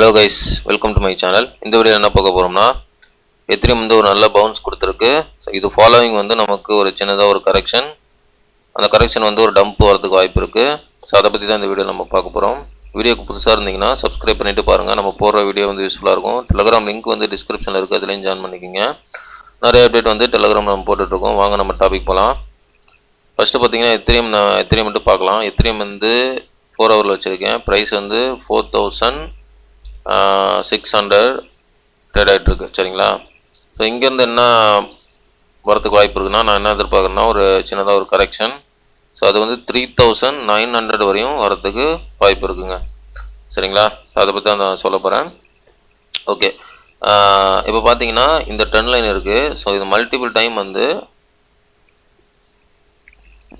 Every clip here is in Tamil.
Hello guys, welcome to my channel. இந்த வீடியோ என்ன பார்க்க போகிறோம்னா, எத்திரியம் வந்து ஒரு நல்ல பவுன்ஸ் கொடுத்துருக்கு. ஸோ இது ஃபாலோவிங் வந்து நமக்கு ஒரு சின்னதாக ஒரு கரெக்ஷன். அந்த கரெக்ஷன் வந்து ஒரு டம்ப் வரதுக்கு வாய்ப்பு இருக்குது. ஸோ அதை பற்றி தான் இந்த வீடியோ நம்ம பார்க்க போகிறோம். வீடியோக்கு புதுசாக இருந்தீங்கன்னா சப்ஸ்கிரைப் பண்ணிவிட்டு பாருங்கள். நம்ம போடுற வீடியோ வந்து யூஸ்ஃபுல்லாக இருக்கும். டெலகிராம் லிங்க் வந்து டிஸ்கிரிப்ஷனில் இருக்குது, அதுலேயும் ஜாயின் பண்ணிக்கோங்க. நிறைய அப்டேட் வந்து டெலகிராம் நம்ம போட்டுட்ருக்கோம். வாங்க நம்ம டாபிக் போகலாம். ஃபஸ்ட்டு பார்த்தீங்கன்னா எத்திரியம் மட்டும் பார்க்கலாம். எத்திரியம் வந்து 4 ஹவரில் வச்சுருக்கேன். ப்ரைஸ் வந்து 4600 ட்ரேட் ஆகிட்டுருக்கு. சரிங்களா? ஸோ இங்கேருந்து என்ன வரத்துக்கு வாய்ப்பு இருக்குன்னா, நான் என்ன எதிர்பார்க்குறேன்னா ஒரு சின்னதாக ஒரு கரெக்ஷன். ஸோ அது வந்து 3900 வரையும் வரத்துக்கு வாய்ப்பு இருக்குங்க. சரிங்களா? ஸோ அதை பற்றி தான் நான் சொல்ல போகிறேன். ஓகே, இப்போ பார்த்தீங்கன்னா இந்த ட்ரெண்ட் லைன் இருக்குது. ஸோ இது மல்டிபிள் டைம் வந்து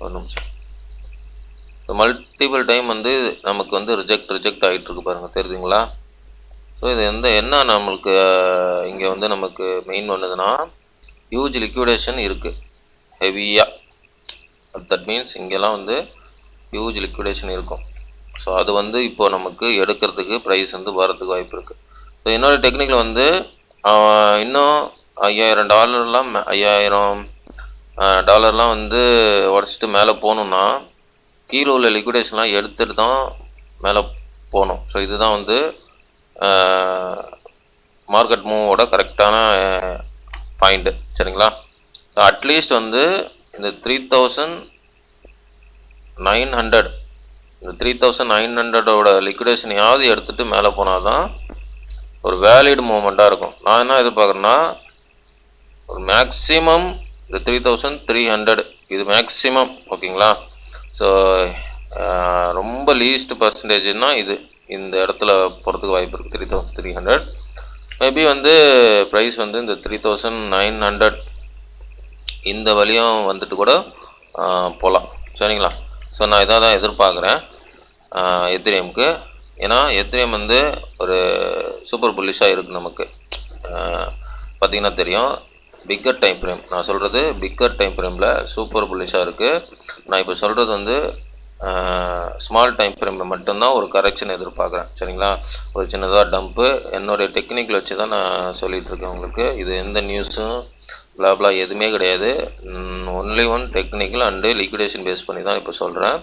ஒரு நிமிஷம் மல்டிபிள் டைம் வந்து நமக்கு வந்து ரிஜெக்ட் ஆகிட்டு இருக்கு பாருங்கள், தெரியுதுங்களா? ஸோ இது என்ன நம்மளுக்கு இங்கே வந்து நமக்கு மெயின் ஒன்றுதுன்னா ஹியூஜ் லிக்விடேஷன் இருக்குது ஹெவியாக. தட் மீன்ஸ் இங்கெல்லாம் வந்து ஹியூஜ் லிக்விடேஷன் இருக்கும். ஸோ அது வந்து இப்போ நமக்கு எடுக்கிறதுக்கு ப்ரைஸ் வந்து வரதுக்கு வாய்ப்பு இருக்குது. ஸோ என்னோட டெக்னிக்கில் வந்து இன்னும் $5000 வந்து உடச்சிட்டு மேலே போகணுன்னா கீழே உள்ள லிக்விடேஷன்லாம் எடுத்துகிட்டு தான் மேலே போகணும். ஸோ இதுதான் வந்து மார்க்கெட் மூவோட கரெக்டான பாயிண்ட்டு. சரிங்களா? ஸோ அட்லீஸ்ட் வந்து இந்த 3900 லிக்விடேஷனையாவது எடுத்துகிட்டு மேலே போனால் தான் ஒரு வேலிட் மூமெண்ட்டாக இருக்கும். நான் என்ன எதிர்பார்க்குறேன்னா ஒரு மேக்ஸிமம் இந்த 3300 இது மேக்ஸிமம். ஓகேங்களா? ஸோ ரொம்ப லீஸ்ட் பர்சன்டேஜ்னா இது இந்த இடத்துல போகிறதுக்கு வாய்ப்பு இருக்குது. 3300 மேபி வந்து ப்ரைஸ் வந்து இந்த 3900 இந்த வழியும் வந்துட்டு கூட போகலாம். சரிங்களா? ஸோ நான் இதாக தான் எதிர்பார்க்குறேன் எத்திரியமுக்கு. ஏன்னா எத்திரியம் வந்து ஒரு சூப்பர் புல்லிஷாக இருக்குது நமக்கு. பார்த்திங்கன்னா தெரியும், பிக்கர் டைம் ஃப்ரேம் நான் சொல்கிறது, பிக்கர் டைம் ஃப்ரேமில் சூப்பர் புல்லிஷாக இருக்குது. நான் இப்போ சொல்கிறது வந்து ஸ்மால் டைம் ஃப்ரேமில் மட்டும்தான் ஒரு கரெக்ஷன் எதிர்பார்க்குறேன். சரிங்களா? ஒரு சின்னதாக டம்ப்பு என்னுடைய டெக்னிக்கில் வச்சு தான் நான் சொல்லிகிட்ருக்கேன் உங்களுக்கு. இது எந்த நியூஸும் பிளாப்லா எதுவுமே கிடையாது. Only one technical and liquidation base பண்ணி தான் இப்போ சொல்கிறேன்.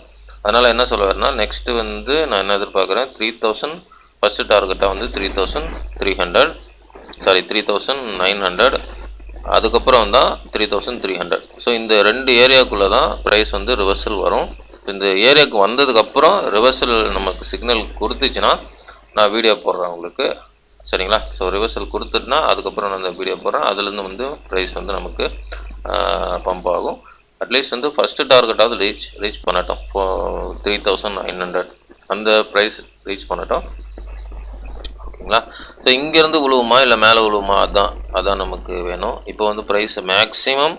அதனால் என்ன சொல்ல வரேன்னா, நெக்ஸ்ட்டு வந்து நான் என்ன எதிர்பார்க்குறேன், 3000 ஃபஸ்ட்டு டார்கெட்டாக வந்து 3900, அதுக்கப்புறம் தான் 3300. ஸோ இந்த 2 ஏரியாவுக்குள்ளே தான் ப்ரைஸ் வந்து ரிவர்சல் வரும். இந்த ஏரியாவுக்கு வந்ததுக்கப்புறம் ரிவர்சல் நமக்கு சிக்னல் கொடுத்துச்சுன்னா நான் வீடியோ போடுறேன் உங்களுக்கு. சரிங்களா? ஸோ ரிவர்சல் கொடுத்துட்டுனா அதுக்கப்புறம் நான் அந்த வீடியோ போடுறேன். அதுலேருந்து வந்து ப்ரைஸ் வந்து நமக்கு பம்ப் ஆகும். அட்லீஸ்ட் வந்து ஃபஸ்ட்டு டார்கெட்டாவது ரீச் பண்ணட்டும். 3900 அந்த ப்ரைஸ் ரீச் பண்ணட்டும். ஓகேங்களா? ஸோ இங்கேருந்து விழுவுமா இல்லை மேலே விழுவுமா, அதான் நமக்கு வேணும். இப்போ வந்து ப்ரைஸ் மேக்ஸிமம்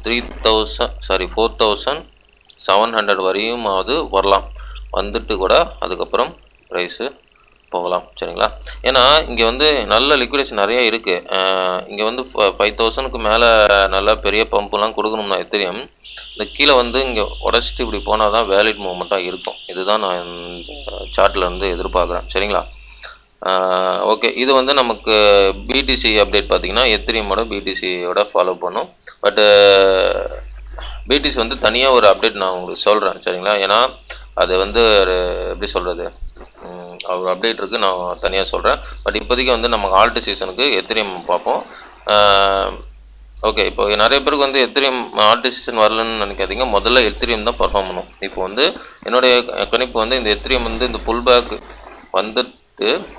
4700 வரையுமாவது வரலாம். வந்துட்டு கூட அதுக்கப்புறம் ப்ரைஸு போகலாம். சரிங்களா? ஏன்னா இங்கே வந்து நல்ல லிக்விடேஷன் நிறைய இருக்குது. இங்கே வந்து 5000க்கு மேலே நல்லா பெரிய பம்புலாம் கொடுக்கணும்னா எத்திரியம் இந்த கீழே வந்து இங்கே உடச்சிட்டு இப்படி போனால் தான் வேலிட் மூமெண்ட்டாக இருக்கும். இதுதான் நான் சார்ட்டில் வந்து எதிர்பார்க்குறேன். சரிங்களா? ஓகே, இது வந்து நமக்கு பிடிசி அப்டேட் பார்த்திங்கன்னா எத்திரியமோட பிடிசியோட ஃபாலோ பண்ணும். பட்டு பிடிசி வந்து தனியாக ஒரு அப்டேட் நான் உங்களுக்கு சொல்கிறேன். சரிங்களா? ஏன்னா அது வந்து எப்படி சொல்கிறது, ஒரு அப்டேட் இருக்குது, நான் தனியாக சொல்கிறேன். பட் இப்போதைக்கு வந்து நம்ம ஆல்ட் சீசனுக்கு எத்திரியம் பார்ப்போம். ஓகே, இப்போ நிறைய பேருக்கு வந்து எத்திரியம் ஆல்ட் சீசன் வரலன்னு நினைக்காதீங்க. முதல்ல எத்திரியம் தான் பர்ஃபார்ம் பண்ணும். இப்போ வந்து என்னுடைய கணிப்பு வந்து இந்த எத்திரியம் வந்து இந்த புல் பேக் வந்துட்டு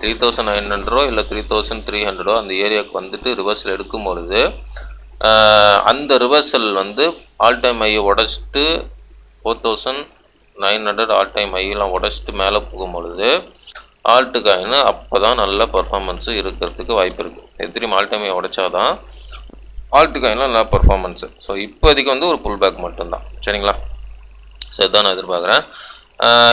3900 இல்லை 3300 அந்த ஏரியாவுக்கு வந்துட்டு ரிவர்சல் எடுக்கும் பொழுது அந்த ரிவர்சல் வந்து ஆல் டைம் ஐயை உடச்சிட்டு 4900 ஆல் டைம் ஐயெல்லாம் உடச்சிட்டு மேலே போகும்பொழுது ஆல்ட்டு காயின் அப்போ தான் நல்ல பர்ஃபார்மன்ஸு இருக்கிறதுக்கு வாய்ப்பு இருக்குது. எத்திரியம் ஆல் டைம் ஐயை உடைச்சாதான் ஆல்ட்டு காயினில் நல்ல பர்ஃபார்மன்ஸு. ஸோ இப்போதைக்கு வந்து ஒரு புல் பேக் மட்டும்தான். சரிங்களா? ஸோ இதுதான் நான் எதிர்பார்க்குறேன்.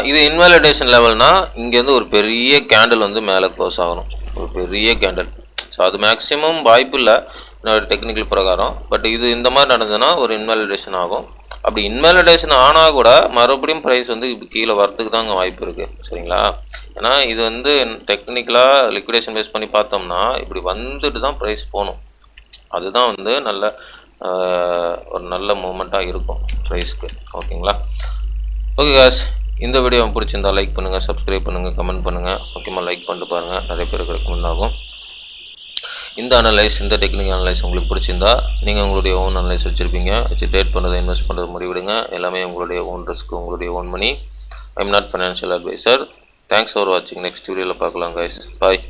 இது இன்வாலிடேஷன் லெவல்னால் இங்கேருந்து ஒரு பெரிய கேண்டில் வந்து மேலே க்ளோஸ் ஆகணும், ஒரு பெரிய கேண்டில். ஸோ அது மேக்ஸிமம் வாய்ப்பு இல்லை என்னோட டெக்னிக்கல் பிரகாரம். பட் இது இந்த மாதிரி நடந்ததுன்னா ஒரு இன்வாலிடேஷன் ஆகும். அப்படி இன்வாலிடேஷன் ஆனால் கூட மறுபடியும் ப்ரைஸ் வந்து இப்போ கீழே வரத்துக்கு தான் அங்கே வாய்ப்பு இருக்குது. சரிங்களா? ஏன்னா இது வந்து டெக்னிக்கலாக லிக்விடேஷன் பேஸ் பண்ணி பார்த்தோம்னா இப்படி வந்துட்டு தான் ப்ரைஸ் போகணும். அதுதான் வந்து நல்ல ஒரு நல்ல மூமெண்ட்டாக இருக்கும் ப்ரைஸ்க்கு. ஓகேங்களா? ஓகே காஸ், இந்த வீடியோ பிடிச்சிருந்தா லைக் பண்ணுங்கள், சப்ஸ்கிரைப் பண்ணுங்கள், கமெண்ட் பண்ணுங்கள். முக்கியமாக லைக் பண்ணிட்டு பாருங்கள், நிறைய பேருக்கு ரெக்கமெண்ட் ஆகும். இந்த அனலைஸ், இந்த டெக்னிக்கல் அனலைஸ் உங்களுக்கு பிடிச்சிருந்தா நீங்கள் உங்களுடைய ஓன் அனலைஸ் வச்சுருப்பீங்க, வச்சு ட்ரேட் பண்ணுறது, இன்வெஸ்ட் பண்ணுறது முடிவிடுங்க. எல்லாமே உங்களுடைய ஓன் ரிஸ்க், உங்களுடைய own money. I am not financial adviser. Thanks for வாட்சிங். நெக்ஸ்ட் வீடியோவில் பார்க்கலாம் கைஸ். பாய்.